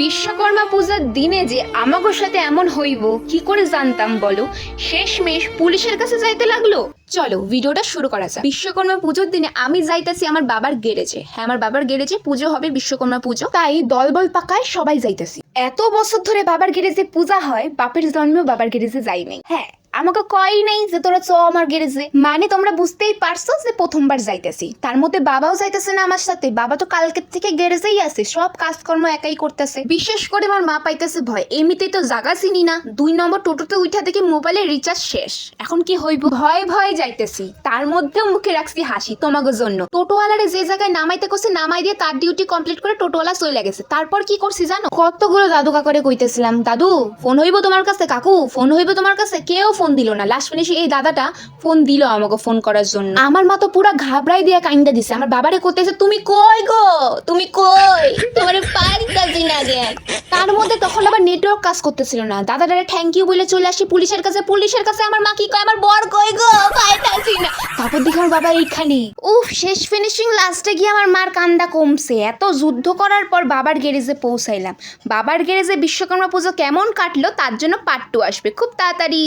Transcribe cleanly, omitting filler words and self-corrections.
বিশ্বকর্মা পূজার দিনে যে আমাগোর সাথে এমন হইব কি করে জানতাম বলো। শেষমেশ পুলিশের কাছে যাইতে লাগলো। চলো ভিডিওটা শুরু করা যাক। বিশ্বকর্মা পুজোর দিনে আমি যাইতাছি আমার বাবার গ্যারেজে। হ্যাঁ, আমার বাবার গ্যারেজে পুজো হবে, বিশ্বকর্মা পুজো, তাই দলবল পাকায় সবাই যাইতাছি। এত বছর ধরে বাবার গ্যারেজে পূজা হয়, বাপের জন্মেও বাবার গ্যারেজে যাই নাই। হ্যাঁ, আমাকে কই নাই যে তোরা চ আমার গ্যারেজে, মানে তোমরা বুঝতেই পারছো যে প্রথমবার যাইতেছি। তার মধ্যে বাবাও যাইতেছে না আমার সাথে, বাবা তো কালকের থেকে গ্যারেজেই আছে, সব কাজকর্ম একাই করতেছে। বিশেষ করে আমার মা পাইতেছে ভয়, এমনিতেই তো জায়গা চিনি না। 2 নম্বর টোটোতে উঠা দেখি মোবাইলের রিচার্জ শেষ, এখন কি হইব, ভয়ে ভয়ে যাইতেছি। তার মধ্যেও মুখে রাখছি হাসি তোমাদের জন্য। টোটোওয়ালারে যে জায়গায় নামাইতে করছে নামাই দিয়ে তার ডিউটি কমপ্লিট করে টোটোওয়ালা চলে গেছে। তারপর কি করছি জানো, কতগুলো দাদু কাকারে কইতেছিলাম, দাদু ফোন হইব তোমার কাছে, কাকু ফোন হইব তোমার কাছে, কেউ ফোন দিল না। লাস্ট ফিনিশে এই দাদাটা ফোন দিল আমাকে ফোন করার জন্য। আমার মা তো পুরা ঘাবড়াই দিয়া কাইন্দা দিছে। আমার বাবারে কইতেছে তুমি কই গো, তুমি কই, তোমারে পাইতাছি না গে। তার মধ্যে তখন আবার নেটওয়ার্ক কাজ করতেছিল না। দাদাটারে থ্যাংক ইউ বলে চলে আসি পুলিশের কাছে। পুলিশের কাছে আমার মা কি কয়, আমার বর কই গো, পাইতাছি না। তারপর দেখি আমার বাবা এইখানে। উফ, শেষ ফিনিশিং লাস্টে গিয়ে আমার মার কান্দা কমছে। এত যুদ্ধ করার পর বাবার গ্যারেজে পৌঁছাইলাম। বাবার গ্যারেজে বিশ্বকর্মা পুজো কেমন কাটলো তার জন্য পার্ট 2 আসবে খুব তাড়াতাড়ি।